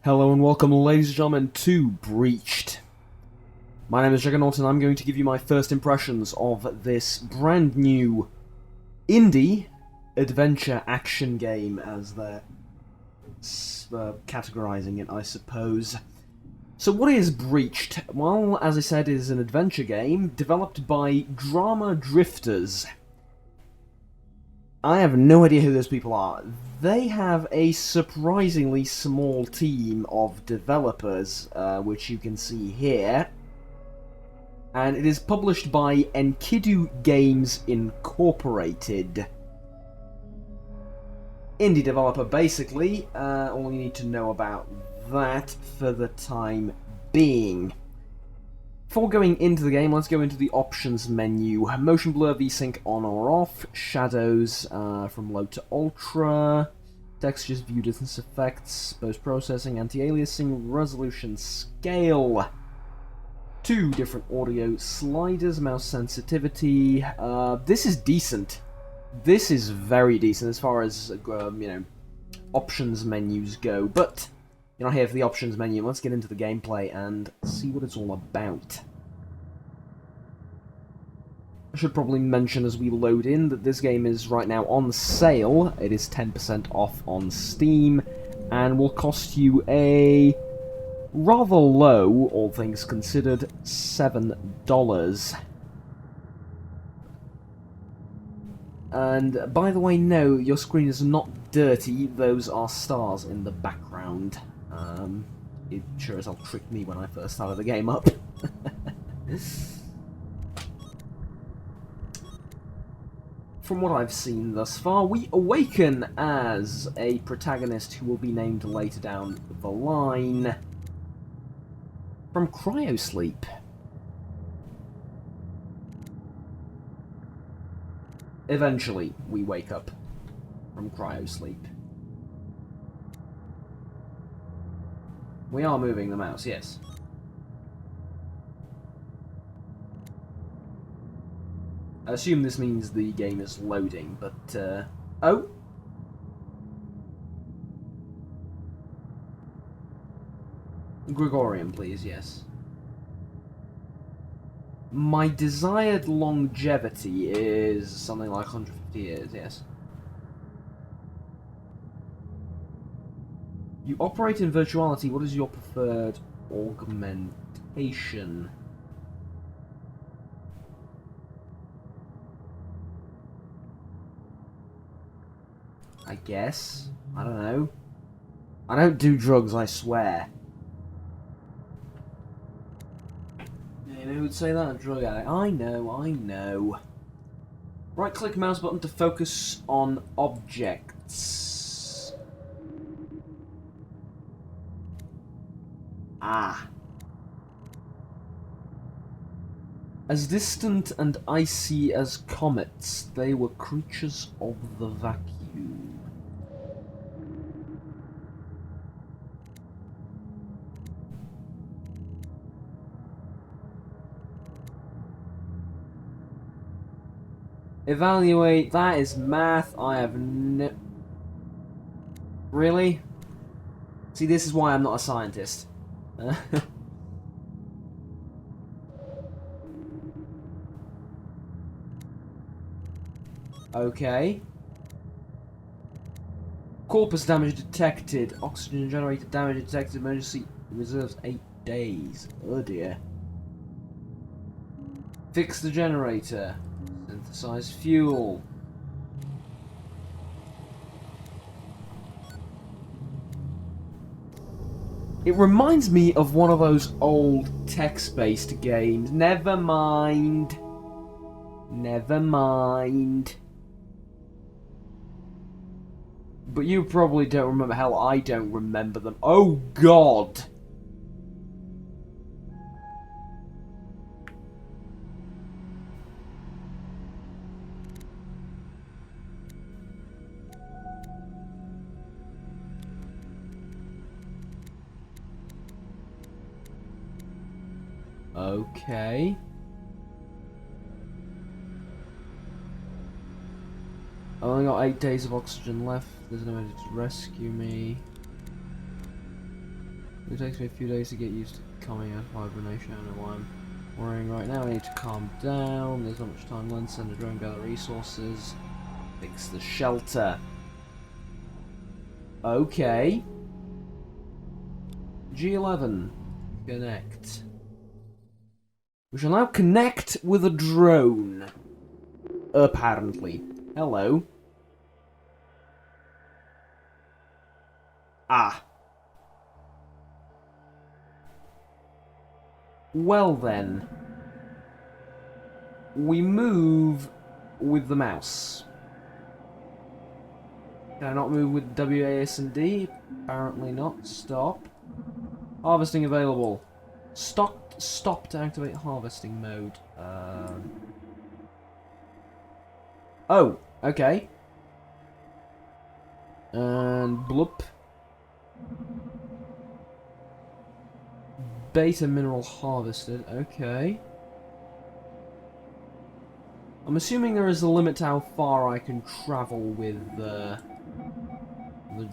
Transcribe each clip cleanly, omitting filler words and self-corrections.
Hello and welcome, ladies and gentlemen, to Breached. My name is Juggernaut and I'm going to give you my first impressions of this brand new indie adventure action game, as they're categorizing it, I suppose. So what is Breached? Well, as I said, it is an adventure game developed by Drama Drifters. I have no idea who those people are. They have a surprisingly small team of developers, which you can see here. And it is published by Enkidu Games Incorporated. Indie developer, basically. All you need to know about that for the time being. Before going into the game, let's go into the options menu. Motion blur, VSync on or off, shadows from low to ultra, textures, view distance effects, post-processing, anti-aliasing, resolution scale. 2 different audio sliders, mouse sensitivity. This is decent. This is very decent as far as, options menus go, but you're not here for the options menu. Let's get into the gameplay and see what it's all about. I should probably mention as we load in that this game is right now on sale. It is 10% off on Steam and will cost you a rather low, all things considered, $7. And by the way, no, your screen is not dirty. Those are stars in the background. It sure as hell tricked me when I first started the game up. From what I've seen thus far, we awaken as a protagonist who will be named later down the line from cryosleep. Eventually, we wake up from cryosleep. We are moving the mouse, yes. I assume this means the game is loading, but, oh! Gregorian, please, yes. My desired longevity is something like 150 years, yes. You operate in virtuality. What is your preferred augmentation? I guess. I don't know. I don't do drugs, I swear. Yeah, who would say that? A drug addict. I know. Right-click mouse button to focus on objects. Ah. As distant and icy as comets, they were creatures of the vacuum. Evaluate, that is math. I have no... Really? See, this is why I'm not a scientist. Okay. Corpus damage detected. Oxygen generator damage detected. Emergency reserves 8 days. Oh dear. Fix the generator. Synthesize fuel. It reminds me of one of those old text-based games. Never mind. Never mind. But you probably don't remember. Hell, I don't remember them. Oh, God! Okay. I've only got 8 days of oxygen left. There's nobody to rescue me. It takes me a few days to get used to coming out of hibernation. I don't know why I'm worrying right now. I need to calm down. There's not much time left. Send a drone, gather resources. Fix the shelter. Okay. G11. Connect. We shall now connect with a drone. Apparently. Hello. Ah. Well then. We move with the mouse. Can I not move with WASD? Apparently not. Stop. Harvesting available. Stop to activate harvesting mode. Oh, okay. And bloop. Beta mineral harvested. Okay. I'm assuming there is a limit to how far I can travel with the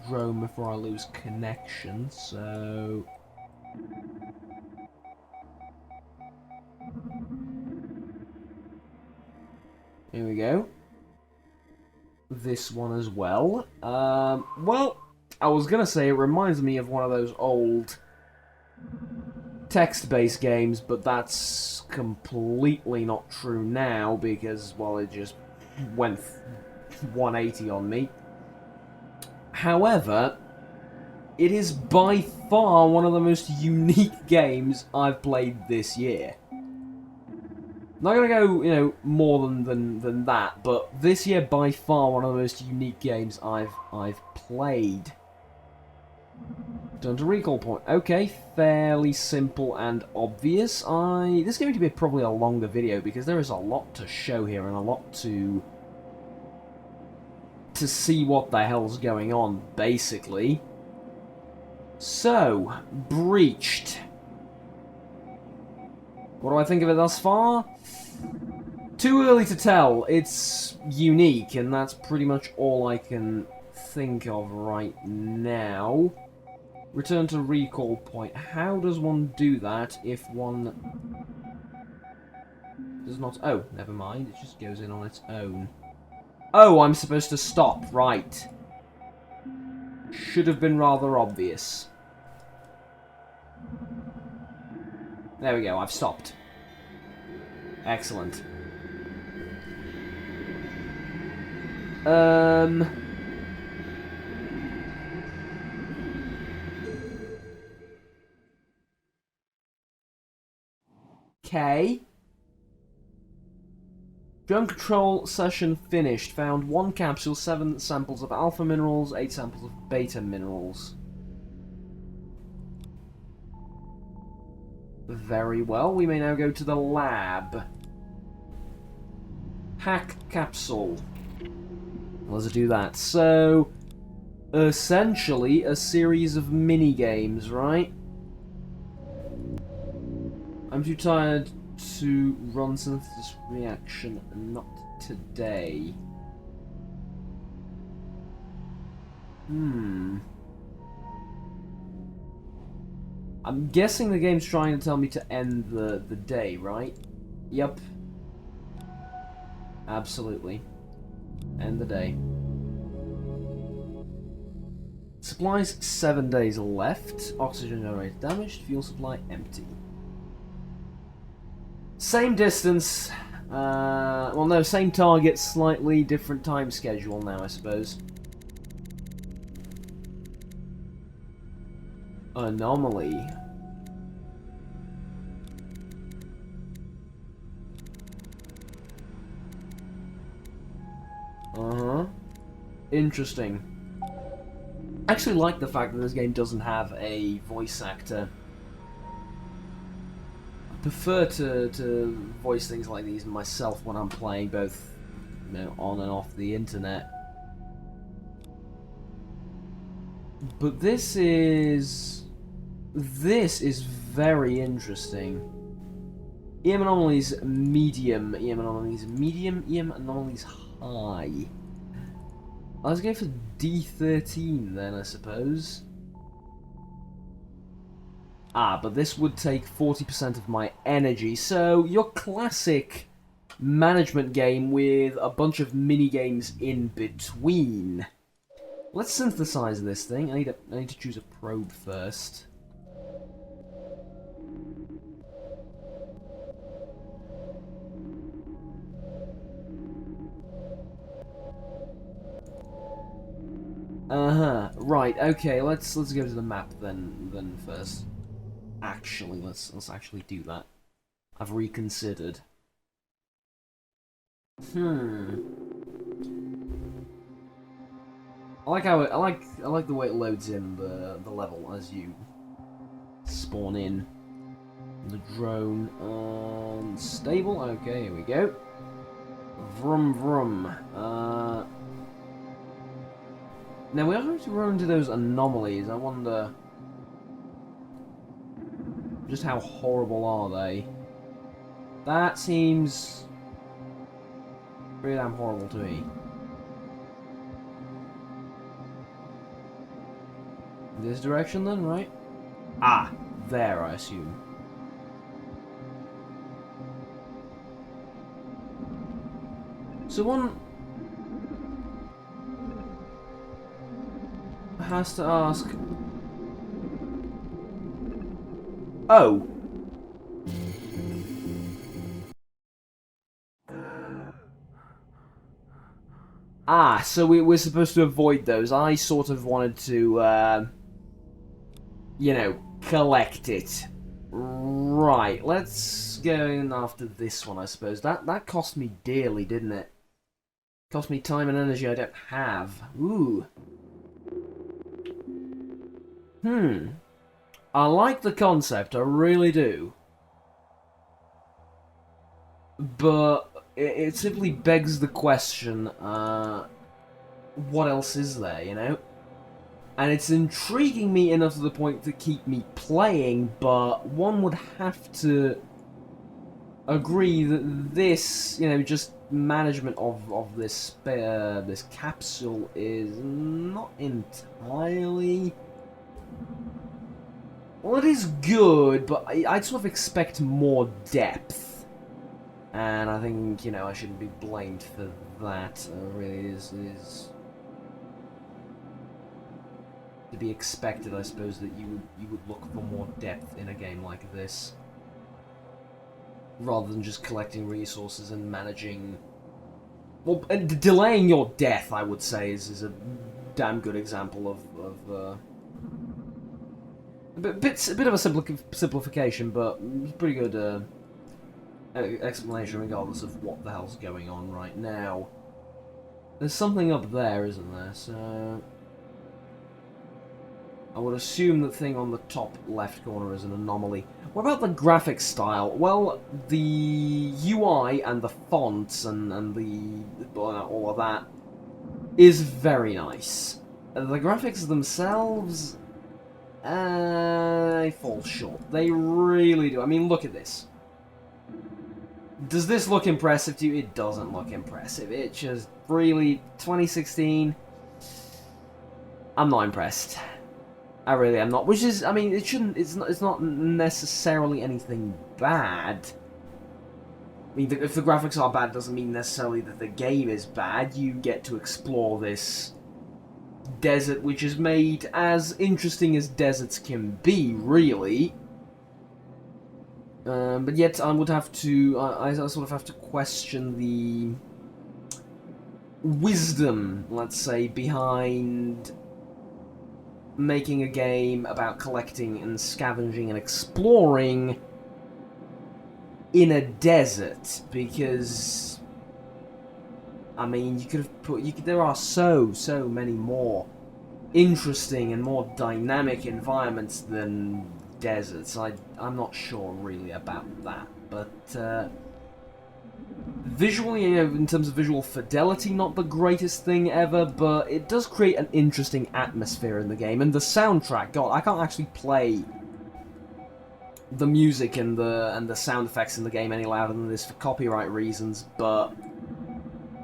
drone before I lose connection, so... Here we go. This one as well. Well, I was gonna say it reminds me of one of those old text-based games, but that's completely not true now because, well, it just went 180 on me. However, it is by far one of the most unique games I've played this year. Not gonna go, you know, more than that, but this year by far one of the most unique games I've played. Done to recall point. Okay, fairly simple and obvious. This is going to be probably a longer video because there is a lot to show here and a lot to see what the hell's going on, basically. So, Breached. What do I think of it thus far? Too early to tell. It's unique, and that's pretty much all I can think of right now. Return to recall point. How does one do that if one does not... Oh, never mind. It just goes in on its own. Oh, I'm supposed to stop. Right. Should have been rather obvious. There we go. I've stopped. Excellent. Okay. Drone control session finished. Found 1 capsule, 7 samples of alpha minerals, 8 samples of beta minerals. Very well. We may now go to the lab. Hack capsule. Let's do that. So, essentially, a series of mini-games, right? I'm too tired to run synthesis reaction, not today. I'm guessing the game's trying to tell me to end the day, right? Yep. Absolutely. End the day. Supplies 7 days left. Oxygen generator damaged. Fuel supply empty. Same distance. Well, no, same target, slightly different time schedule now, I suppose. Anomaly. Interesting. I actually like the fact that this game doesn't have a voice actor. I prefer to voice things like these myself when I'm playing, both, you know, on and off the internet. But this is very interesting. EM anomalies medium, EM anomalies medium, EM anomalies high. Let's go for D13 then, I suppose. Ah, but this would take 40% of my energy, so your classic management game with a bunch of mini-games in between. Let's synthesize this thing. I need to choose a probe first. Right. Okay. Let's go to the map then first. Actually, let's actually do that. I've reconsidered. I like how I like the way it loads in the level as you spawn in. The drone stable. Okay, here we go. Vroom vroom. Now we are going to run into those anomalies. I wonder just how horrible are they? That seems pretty damn horrible to me. This direction then, right? Ah, there I assume. So one has to ask... Oh. Ah, so we're supposed to avoid those. I sort of wanted to, you know, collect it. Right, let's go in after this one, I suppose. That cost me dearly, didn't it? Cost me time and energy I don't have. Ooh. I like the concept, I really do. But it simply begs the question, what else is there, you know? And it's intriguing me enough to the point to keep me playing, but one would have to agree that this, you know, just management of this this capsule is not entirely... Well, it is good, but I'd sort of expect more depth. And I think, you know, I shouldn't be blamed for that. It really is to be expected, I suppose, that you would look for more depth in a game like this, rather than just collecting resources and managing. Well, and delaying your death, I would say, is a damn good example of a bit of a simplification, but pretty good explanation regardless of what the hell's going on right now. There's something up there, isn't there? So I would assume the thing on the top left corner is an anomaly. What about the graphics style? Well, the UI and the fonts and the all of that is very nice. The graphics themselves, they fall short. They really do. I mean, look at this. Does this look impressive to you? It doesn't look impressive. It just really 2016. I'm not impressed. I really am not. Which is, I mean, it shouldn't. It's not necessarily anything bad. I mean, if the graphics are bad, doesn't mean necessarily that the game is bad. You get to explore this desert, which is made as interesting as deserts can be, really. But yet, I would have to. I sort of have to question the wisdom, let's say, behind making a game about collecting and scavenging and exploring in a desert, because I mean, you could have put. There are so many more interesting and more dynamic environments than deserts. I'm not sure really about that, but visually, you know, in terms of visual fidelity, not the greatest thing ever, but it does create an interesting atmosphere in the game. And the soundtrack, God, I can't actually play the music and the sound effects in the game any louder than this for copyright reasons, but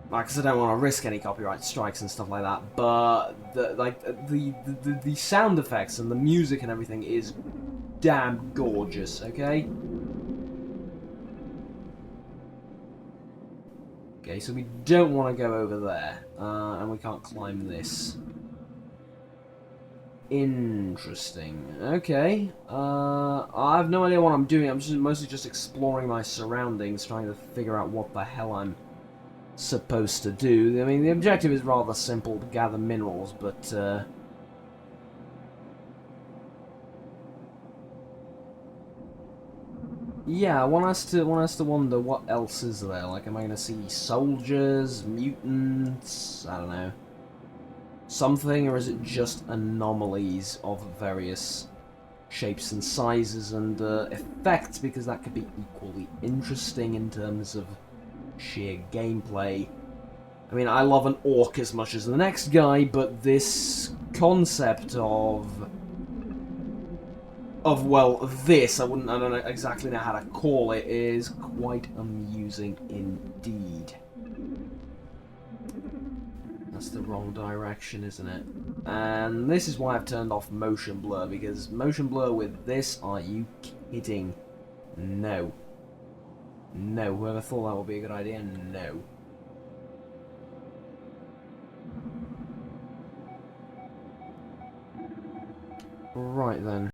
because I don't want to risk any copyright strikes and stuff like that. But the sound effects and the music and everything is damn gorgeous, okay? Okay, so we don't want to go over there, and we can't climb this. Interesting. Okay. I have no idea what I'm doing. I'm just mostly just exploring my surroundings, trying to figure out what the hell I'm supposed to do. I mean, the objective is rather simple, to gather minerals, but, yeah, one has to wonder what else is there. Like, am I gonna see soldiers, mutants? I don't know. Something, or is it just anomalies of various shapes and sizes and effects? Because that could be equally interesting in terms of sheer gameplay. I mean, I love an orc as much as the next guy, but this concept of well, this, I don't exactly know how to call it, is quite amusing indeed. That's the wrong direction, isn't it? And this is why I've turned off motion blur, because motion blur with this, are you kidding? No. No, whoever thought that would be a good idea, no. Right then.